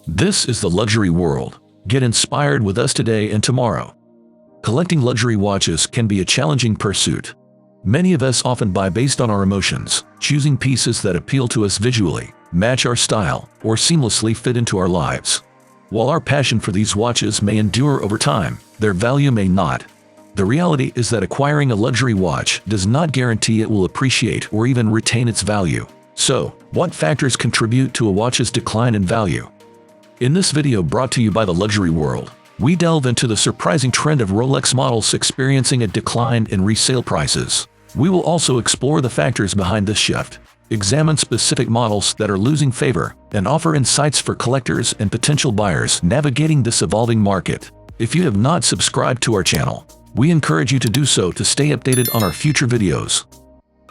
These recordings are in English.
This is the luxury world. Get inspired with us today and tomorrow. Collecting luxury watches can be a challenging pursuit. Many of us often buy based on our emotions, choosing pieces that appeal to us visually, match our style, or seamlessly fit into our lives. While our passion for these watches may endure over time, their value may not. The reality is that acquiring a luxury watch does not guarantee it will appreciate or even retain its value. So, what factors contribute to a watch's decline in value? In this video brought to you by the luxury world, we delve into the surprising trend of Rolex models experiencing a decline in resale prices. We will also explore the factors behind this shift, examine specific models that are losing favor, and offer insights for collectors and potential buyers navigating this evolving market. If you have not subscribed to our channel, we encourage you to do so to stay updated on our future videos.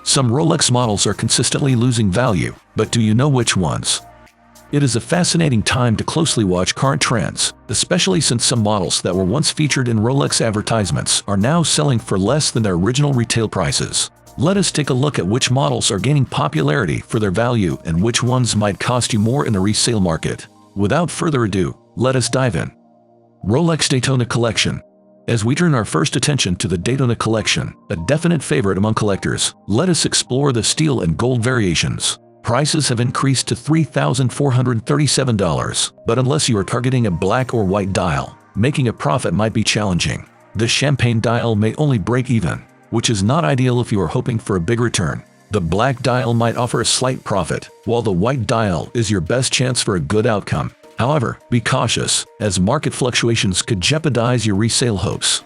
Some Rolex models are consistently losing value, but do you know which ones? It is a fascinating time to closely watch current trends, especially since some models that were once featured in Rolex advertisements are now selling for less than their original retail prices. Let us take a look at which models are gaining popularity for their value and which ones might cost you more in the resale market. Without further ado, let us dive in. Rolex Daytona Collection. As we turn our first attention to the Daytona Collection, a definite favorite among collectors, let us explore the steel and gold variations. Prices have increased to $3,437, but unless you are targeting a black or white dial, making a profit might be challenging. The champagne dial may only break even, which is not ideal if you are hoping for a big return. The black dial might offer a slight profit, while the white dial is your best chance for a good outcome. However, be cautious, as market fluctuations could jeopardize your resale hopes.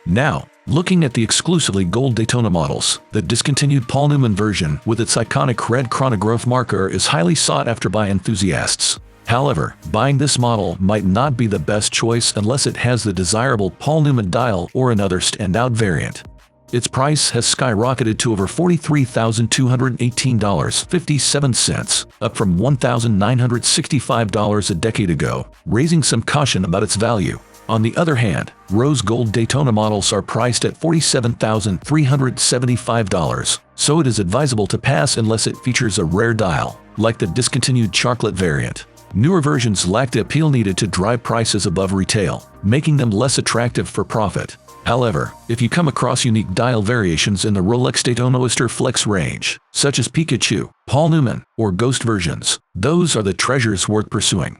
Now, looking at the exclusively gold Daytona models, the discontinued Paul Newman version with its iconic red chronograph marker is highly sought after by enthusiasts. However, buying this model might not be the best choice unless it has the desirable Paul Newman dial or another standout variant. Its price has skyrocketed to over $43,218.57, up from $1,965 a decade ago, raising some caution about its value. On the other hand, rose gold Daytona models are priced at $47,375, so it is advisable to pass unless it features a rare dial, like the discontinued chocolate variant. Newer versions lack the appeal needed to drive prices above retail, making them less attractive for profit. However, if you come across unique dial variations in the Rolex Daytona Oyster Flex range, such as Pikachu, Paul Newman, or Ghost versions, those are the treasures worth pursuing.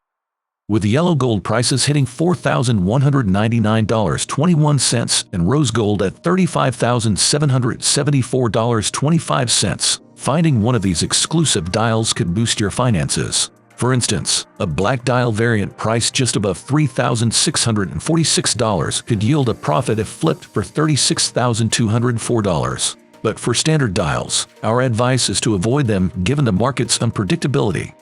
With yellow gold prices hitting $4,199.21 and rose gold at $35,774.25, finding one of these exclusive dials could boost your finances. For instance, a black dial variant priced just above $3,646 could yield a profit if flipped for $36,204. But for standard dials, our advice is to avoid them given the market's unpredictability.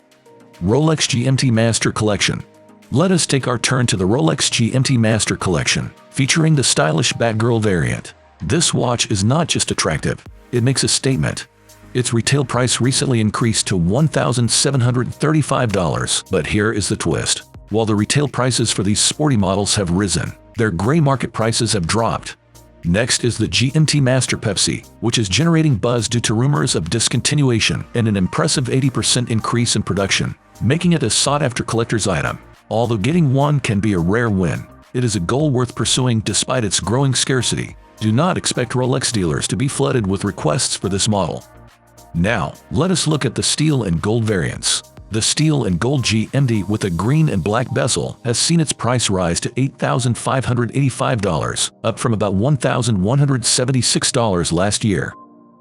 Rolex GMT Master Collection. Let us take our turn to the Rolex GMT Master Collection, featuring the stylish Batgirl variant. This watch is not just attractive, it makes a statement. Its retail price recently increased to $1,735, but here is the twist. While the retail prices for these sporty models have risen, their gray market prices have dropped. Next is the GMT Master Pepsi, which is generating buzz due to rumors of discontinuation and an impressive 80% increase in production, making it a sought-after collector's item. Although getting one can be a rare win, it is a goal worth pursuing despite its growing scarcity. Do not expect Rolex dealers to be flooded with requests for this model. Now, let us look at the steel and gold variants. The steel and gold GMT with a green and black bezel has seen its price rise to $8,585, up from about $1,176 last year.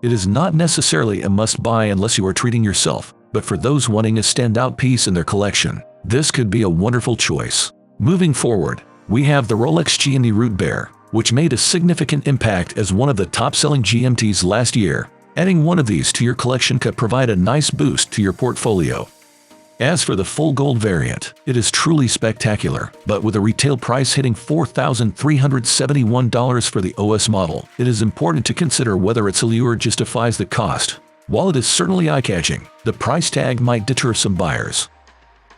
It is not necessarily a must-buy unless you are treating yourself, but for those wanting a standout piece in their collection, this could be a wonderful choice. Moving forward, we have the Rolex GMT Root Bear, which made a significant impact as one of the top-selling GMTs last year. Adding one of these to your collection could provide a nice boost to your portfolio. As for the full gold variant, it is truly spectacular, but with a retail price hitting $4,371 for the OS model, it is important to consider whether its allure justifies the cost. While it is certainly eye-catching, the price tag might deter some buyers.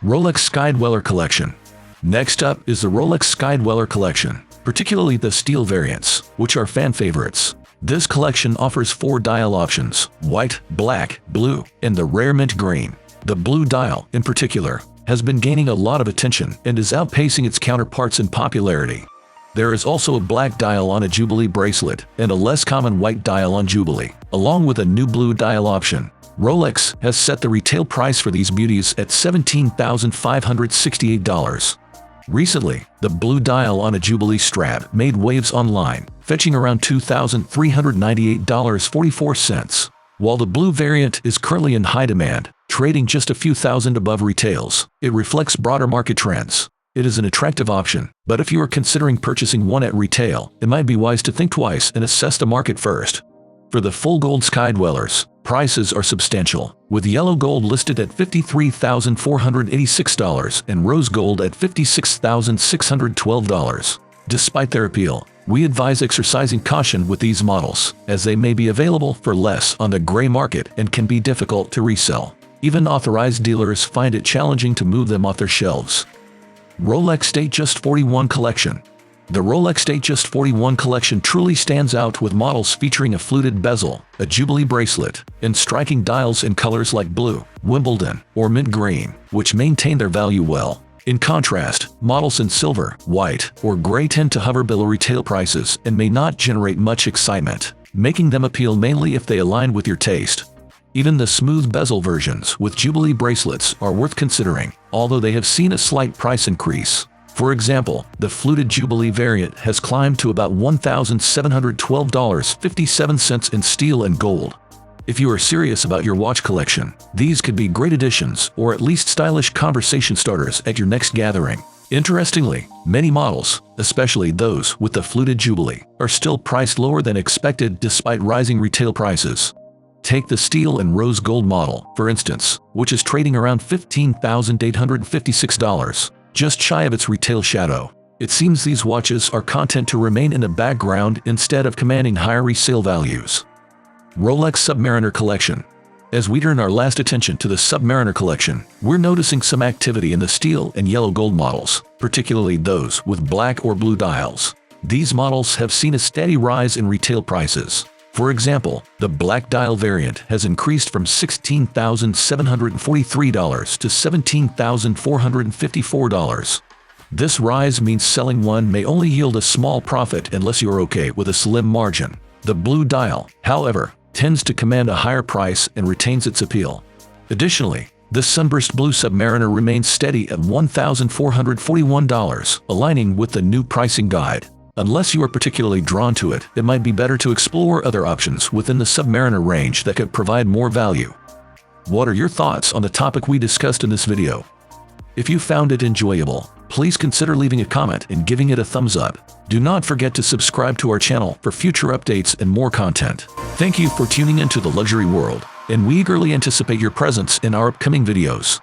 Rolex Skydweller Collection. Next up is the Rolex Skydweller Collection, particularly the steel variants, which are fan favorites. This collection offers 4 dial options: white, black, blue, and the rare mint green. The blue dial, in particular, has been gaining a lot of attention and is outpacing its counterparts in popularity. There is also a black dial on a Jubilee bracelet and a less common white dial on Jubilee, along with a new blue dial option. Rolex has set the retail price for these beauties at $17,568. Recently, the blue dial on a Jubilee strap made waves online, fetching around $2,398.44. While the blue variant is currently in high demand, trading just a few thousand above retails, it reflects broader market trends. It is an attractive option, but if you are considering purchasing one at retail, it might be wise to think twice and assess the market first. For the full gold Sky Dwellers, prices are substantial, with yellow gold listed at $53,486 and rose gold at $56,612. Despite their appeal, we advise exercising caution with these models, as they may be available for less on the gray market and can be difficult to resell. Even authorized dealers find it challenging to move them off their shelves. Rolex Datejust 41 Collection. The Rolex Datejust 41 collection truly stands out with models featuring a fluted bezel, a Jubilee bracelet, and striking dials in colors like blue, Wimbledon, or mint green, which maintain their value well. In contrast, models in silver, white, or gray tend to hover below retail prices and may not generate much excitement, making them appeal mainly if they align with your taste. Even the smooth bezel versions with Jubilee bracelets are worth considering, although they have seen a slight price increase. For example, the fluted Jubilee variant has climbed to about $1,712.57 in steel and gold. If you are serious about your watch collection, these could be great additions or at least stylish conversation starters at your next gathering. Interestingly, many models, especially those with the fluted Jubilee, are still priced lower than expected despite rising retail prices. Take the steel and rose gold model, for instance, which is trading around $15,856. Just shy of its retail shadow. It seems these watches are content to remain in the background instead of commanding higher resale values. Rolex Submariner Collection. As we turn our last attention to the Submariner Collection, we're noticing some activity in the steel and yellow gold models, particularly those with black or blue dials. These models have seen a steady rise in retail prices. For example, the black dial variant has increased from $16,743 to $17,454. This rise means selling one may only yield a small profit unless you're okay with a slim margin. The blue dial, however, tends to command a higher price and retains its appeal. Additionally, the Sunburst Blue Submariner remains steady at $1,441, aligning with the new pricing guide. Unless you are particularly drawn to it, it might be better to explore other options within the Submariner range that could provide more value. What are your thoughts on the topic we discussed in this video? If you found it enjoyable, please consider leaving a comment and giving it a thumbs up. Do not forget to subscribe to our channel for future updates and more content. Thank you for tuning into the luxury world, and we eagerly anticipate your presence in our upcoming videos.